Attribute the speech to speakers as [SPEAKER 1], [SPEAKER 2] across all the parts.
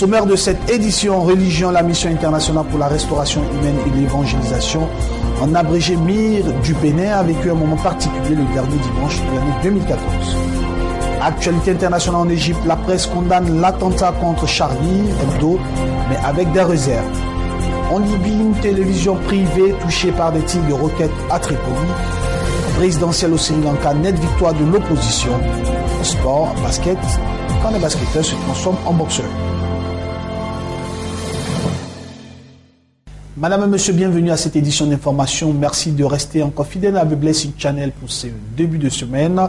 [SPEAKER 1] sommaire de cette édition, religion, la mission internationale pour la restauration humaine et l'évangélisation, en abrégé MIR du Bénin, a vécu un moment particulier le dernier dimanche de l'année 2014. Actualité internationale en Égypte, la presse condamne l'attentat contre Charlie Hebdo, mais avec des réserves. En Libye, une télévision privée touchée par des tirs de roquettes à Tripoli. Présidentielle au Sri Lanka, nette victoire de l'opposition. Sport, basket, quand les basketteurs se transforment en boxeurs. Madame et monsieur, bienvenue à cette édition d'information. Merci de rester encore fidèle à The Blessing Channel pour ce début de semaine.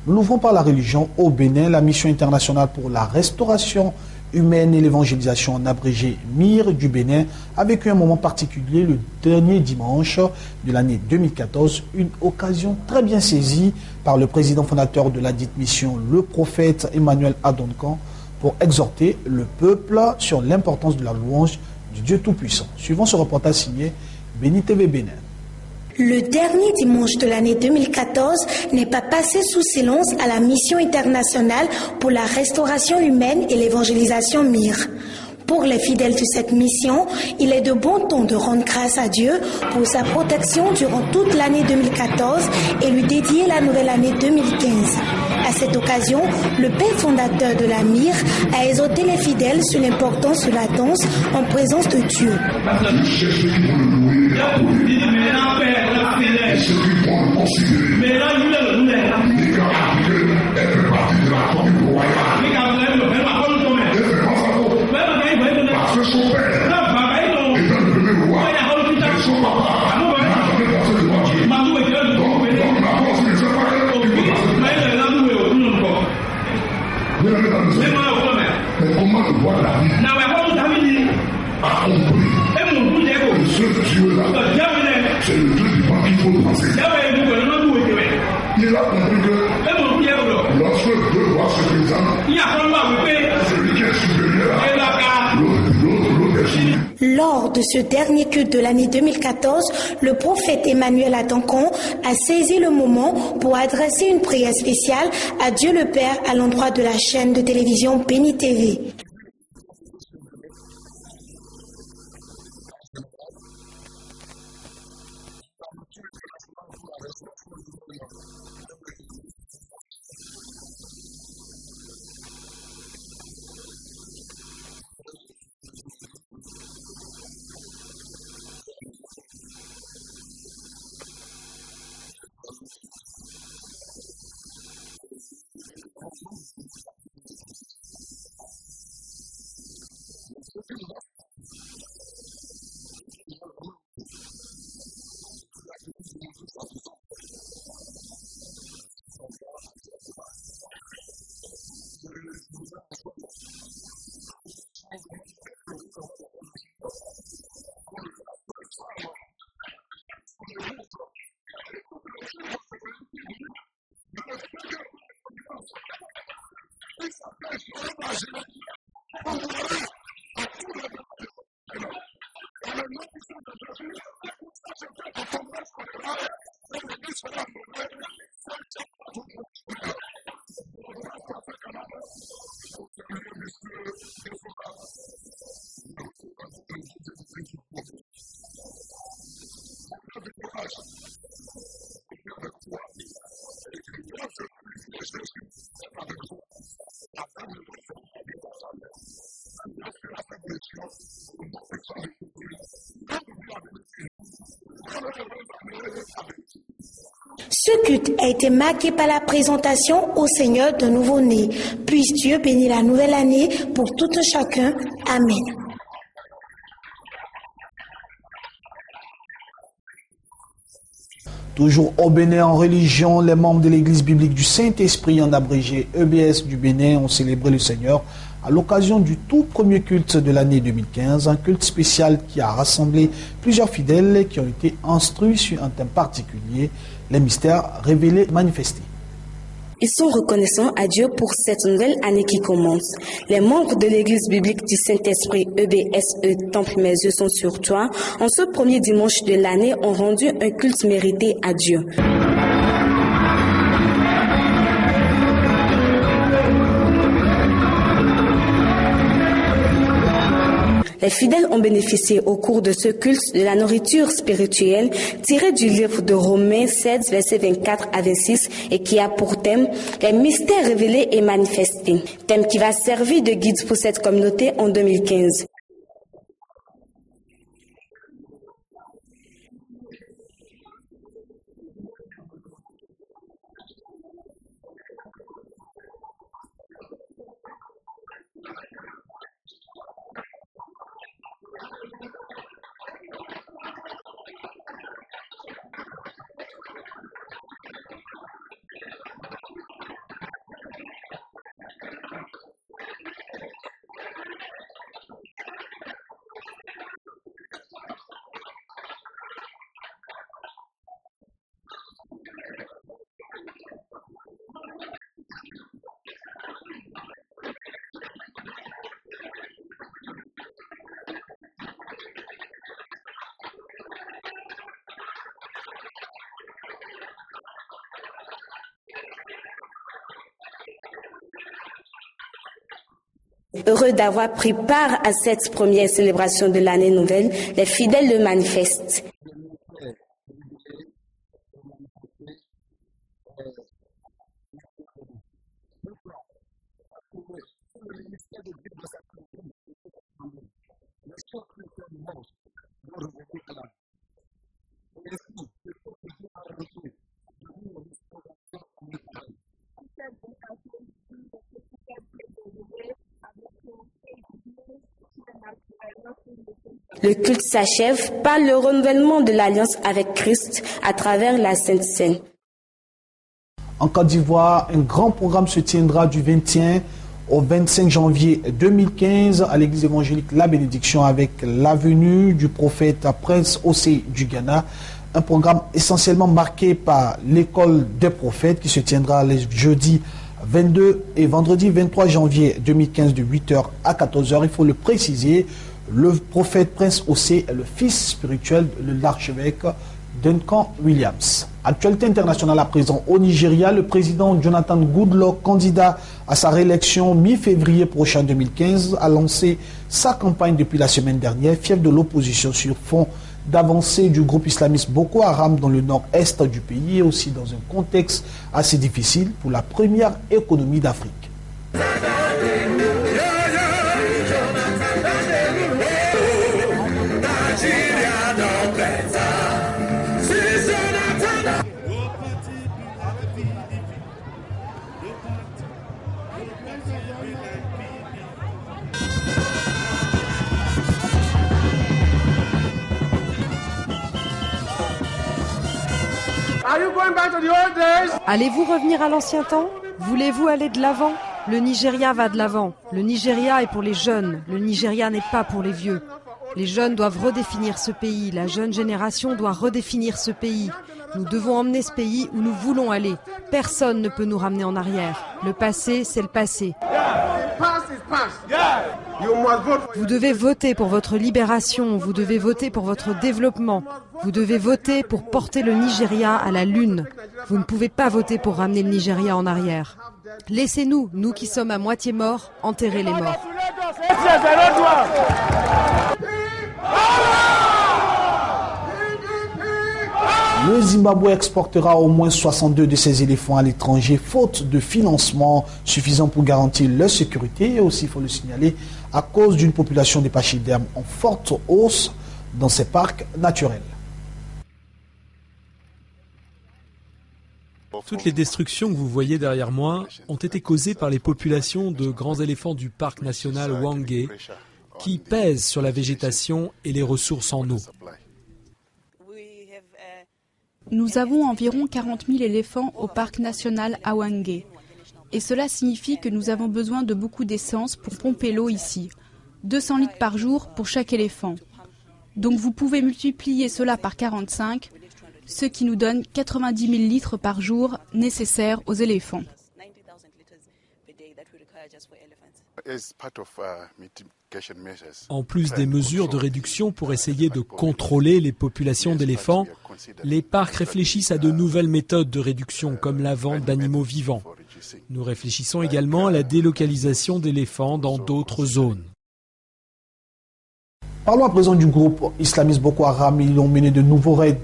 [SPEAKER 1] Nous ouvrons par la religion au Bénin, la mission internationale pour la restauration humaine et l'évangélisation, en abrégé MIR du Bénin, a vécu un moment particulier le dernier dimanche de l'année 2014, une occasion très bien saisie par le président fondateur de la dite mission, le prophète Emmanuel Adonkan, pour exhorter le peuple sur l'importance de la louange du Dieu Tout-Puissant. Suivant ce reportage signé Béni TV Bénin.
[SPEAKER 2] Le dernier dimanche de l'année 2014 n'est pas passé sous silence à la mission internationale pour la restauration humaine et l'évangélisation MIR. Pour les fidèles de cette mission, il est de bon ton de rendre grâce à Dieu pour sa protection durant toute l'année 2014 et lui dédier la nouvelle année 2015. À cette occasion, le père fondateur de la MIR a exhorté les fidèles sur l'importance de la danse en présence de Dieu.
[SPEAKER 3] C'est le Dieu vivant qu'il faut penser. Il a compris que lorsque deux voix se présentent, celui qui est supérieur à l'autre est soumis.
[SPEAKER 2] Lors de ce dernier culte de l'année 2014, le prophète Emmanuel Adonkan a saisi le moment pour adresser une prière spéciale à Dieu le Père à l'endroit de la chaîne de télévision Béni TV. Ce culte a été marqué par la présentation au Seigneur d'un nouveau-né. Puisse Dieu bénir la nouvelle année pour tout un chacun. Amen.
[SPEAKER 1] Toujours au Bénin en religion, les membres de l'église biblique du Saint-Esprit, en abrégé EBS du Bénin, ont célébré le Seigneur à l'occasion du tout premier culte de l'année 2015, un culte spécial qui a rassemblé plusieurs fidèles qui ont été instruits sur un thème particulier, les mystères révélés, manifestés.
[SPEAKER 4] Ils sont reconnaissants à Dieu pour cette nouvelle année qui commence. Les membres de l'église biblique du Saint-Esprit EBSE Temple Mes Yeux sont sur toi, en ce premier dimanche de l'année, ont rendu un culte mérité à Dieu. Les fidèles ont bénéficié au cours de ce culte de la nourriture spirituelle tirée du livre de Romains 7, versets 24 à 26 et qui a pour thème les mystères révélés et manifestés. Thème qui va servir de guide pour cette communauté en 2015. Heureux d'avoir pris part à cette première célébration de l'année nouvelle, les fidèles le manifestent. Le culte s'achève par le renouvellement de l'alliance avec Christ à travers la Sainte Seine.
[SPEAKER 1] En Côte d'Ivoire, un grand programme se tiendra du 21 au 25 janvier 2015 à l'église évangélique La Bénédiction avec la venue du prophète Prince Osei du Ghana. Un programme essentiellement marqué par l'école des prophètes qui se tiendra les jeudis 22 et vendredi 23 janvier 2015 de 8h à 14h. Il faut le préciser, le prophète Prince Osei est le fils spirituel de l'archevêque Duncan Williams. Actualité internationale à présent au Nigeria, le président Jonathan Goodluck, candidat à sa réélection mi-février prochain 2015, a lancé sa campagne depuis la semaine dernière, fief de l'opposition sur fond d'avancée du groupe islamiste Boko Haram dans le nord-est du pays et aussi dans un contexte assez difficile pour la première économie d'Afrique.
[SPEAKER 5] Allez-vous revenir à l'ancien temps? Voulez-vous aller de l'avant? Le Nigeria va de l'avant. Le Nigeria est pour les jeunes. Le Nigeria n'est pas pour les vieux. Les jeunes doivent redéfinir ce pays. La jeune génération doit redéfinir ce pays. Nous devons emmener ce pays où nous voulons aller. Personne ne peut nous ramener en arrière. Le passé, c'est le passé. Vous devez voter pour votre libération. Vous devez voter pour votre développement. Vous devez voter pour porter le Nigeria à la lune. Vous ne pouvez pas voter pour ramener le Nigeria en arrière. Laissez-nous, nous qui sommes à moitié morts, enterrer les morts.
[SPEAKER 1] Le Zimbabwe exportera au moins 62 de ses éléphants à l'étranger, faute de financement suffisant pour garantir leur sécurité et aussi, il faut le signaler, à cause d'une population des pachydermes en forte hausse dans ces parcs naturels.
[SPEAKER 6] Toutes les destructions que vous voyez derrière moi ont été causées par les populations de grands éléphants du parc national Hwange qui pèsent sur la végétation et les ressources en eau.
[SPEAKER 7] Nous avons environ 40 000 éléphants au parc national Hwange. Et cela signifie que nous avons besoin de beaucoup d'essence pour pomper l'eau ici. 200 litres par jour pour chaque éléphant. Donc vous pouvez multiplier cela par 45, ce qui nous donne 90 000 litres par jour nécessaires aux éléphants.
[SPEAKER 6] En plus des mesures de réduction pour essayer de contrôler les populations d'éléphants, les parcs réfléchissent à de nouvelles méthodes de réduction comme la vente d'animaux vivants. Nous réfléchissons également à la délocalisation d'éléphants dans d'autres zones.
[SPEAKER 1] Parlons à présent du groupe islamiste Boko Haram. Ils ont mené de nouveaux raids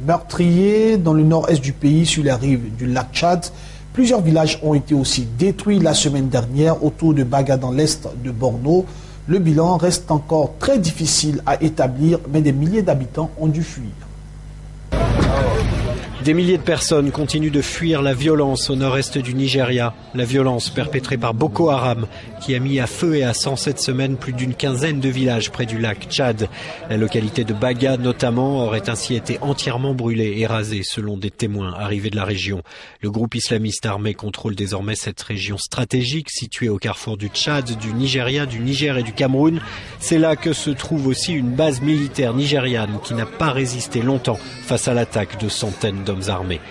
[SPEAKER 1] meurtriers dans le nord-est du pays, sur les rives du lac Tchad. Plusieurs villages ont été aussi détruits la semaine dernière autour de Baga dans l'est de Borno. Le bilan reste encore très difficile à établir, mais des milliers d'habitants ont dû fuir.
[SPEAKER 8] Des milliers de personnes continuent de fuir la violence au nord-est du Nigeria. La violence perpétrée par Boko Haram qui a mis à feu et à sang cette semaine plus d'une quinzaine de villages près du lac Tchad. La localité de Baga notamment aurait ainsi été entièrement brûlée et rasée selon des témoins arrivés de la région. Le groupe islamiste armé contrôle désormais cette région stratégique située au carrefour du Tchad, du Nigeria, du Niger et du Cameroun. C'est là que se trouve aussi une base militaire nigériane qui n'a pas résisté longtemps face à l'attaque de centaines d'hommes armés.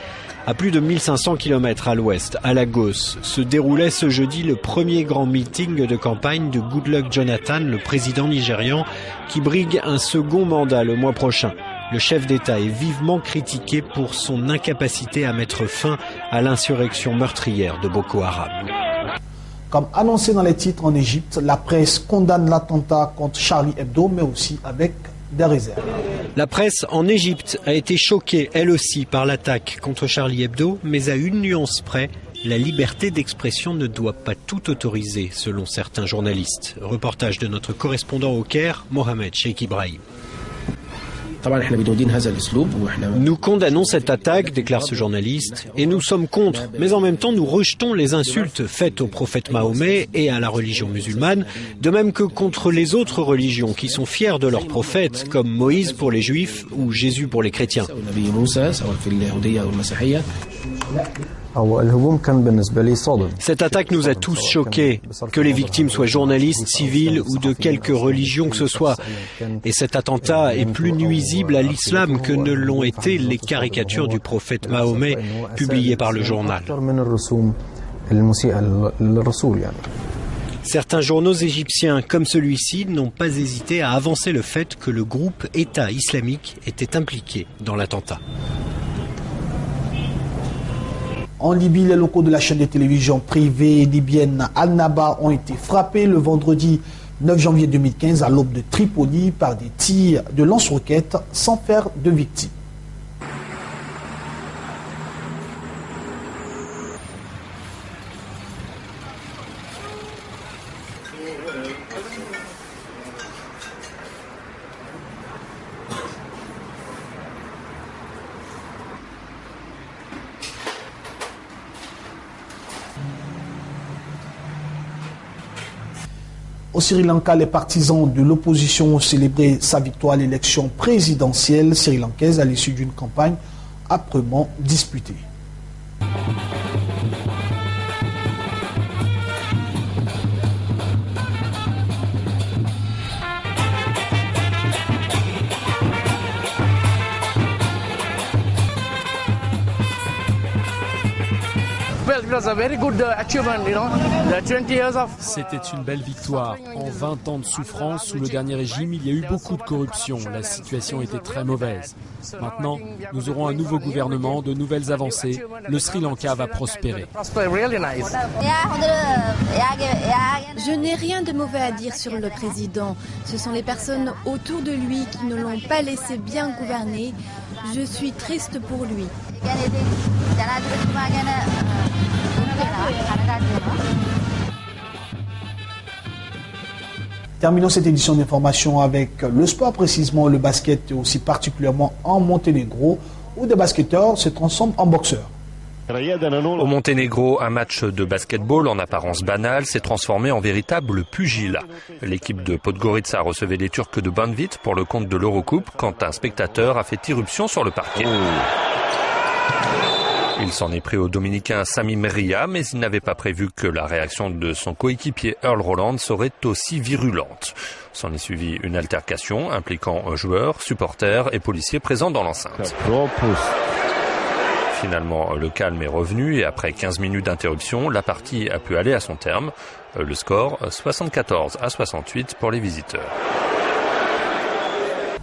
[SPEAKER 8] À plus de 1500 km à l'ouest, à Lagos, se déroulait ce jeudi le premier grand meeting de campagne de Goodluck Jonathan, le président nigérian, qui brigue un second mandat le mois prochain. Le chef d'État est vivement critiqué pour son incapacité à mettre fin à l'insurrection meurtrière de Boko Haram.
[SPEAKER 1] Comme annoncé dans les titres en Égypte, la presse condamne l'attentat contre Charlie Hebdo, mais aussi avec des réserves.
[SPEAKER 8] La presse en Égypte a été choquée, elle aussi, par l'attaque contre Charlie Hebdo, mais à une nuance près, la liberté d'expression ne doit pas tout autoriser, selon certains journalistes. Reportage de notre correspondant au Caire, Mohamed Cheikh Ibrahim. Nous condamnons cette attaque, déclare ce journaliste, et nous sommes contre, mais en même temps nous rejetons les insultes faites au prophète Mahomet et à la religion musulmane, de même que contre les autres religions qui sont fières de leur prophète, comme Moïse pour les juifs ou Jésus pour les chrétiens. Cette attaque nous a tous choqués, que les victimes soient journalistes, civils ou de quelque religion que ce soit. Et cet attentat est plus nuisible à l'islam que ne l'ont été les caricatures du prophète Mahomet publiées par le journal. Certains journaux égyptiens, comme celui-ci, n'ont pas hésité à avancer le fait que le groupe État islamique était impliqué dans l'attentat.
[SPEAKER 1] En Libye, les locaux de la chaîne de télévision privée libyenne Al-Naba ont été frappés le vendredi 9 janvier 2015 à l'aube de Tripoli par des tirs de lance-roquettes sans faire de victimes. Au Sri Lanka, les partisans de l'opposition ont célébré sa victoire à l'élection présidentielle sri-lankaise à l'issue d'une campagne âprement disputée.
[SPEAKER 6] C'était une belle victoire. En 20 ans de souffrance, sous le dernier régime, il y a eu beaucoup de corruption. La situation était très mauvaise. Maintenant, nous aurons un nouveau gouvernement, de nouvelles avancées. Le Sri Lanka va prospérer.
[SPEAKER 9] Je n'ai rien de mauvais à dire sur le président. Ce sont les personnes autour de lui qui ne l'ont pas laissé bien gouverner. Je suis triste pour lui.
[SPEAKER 1] Terminons cette édition d'information avec le sport, précisément le basket et aussi particulièrement en Monténégro, où des basketteurs se transforment en boxeurs.
[SPEAKER 10] Au Monténégro, un match de basketball en apparence banal s'est transformé en véritable pugilat. L'équipe de Podgorica recevait les Turcs de Banvit pour le compte de l'Eurocoupe quand un spectateur a fait irruption sur le parquet. Il s'en est pris au Dominicain Sami Meria, mais il n'avait pas prévu que la réaction de son coéquipier Earl Roland serait aussi virulente. S'en est suivi une altercation impliquant joueurs, supporters et policiers présents dans l'enceinte. Finalement, le calme est revenu et après 15 minutes d'interruption, la partie a pu aller à son terme. Le score, 74-68 pour les visiteurs.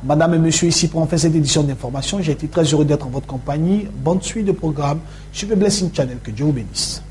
[SPEAKER 1] Madame et monsieur, ici pour en faire cette édition d'information, j'ai été très heureux d'être en votre compagnie. Bonne suite de programme. Suivez Blessing Channel, que Dieu vous bénisse.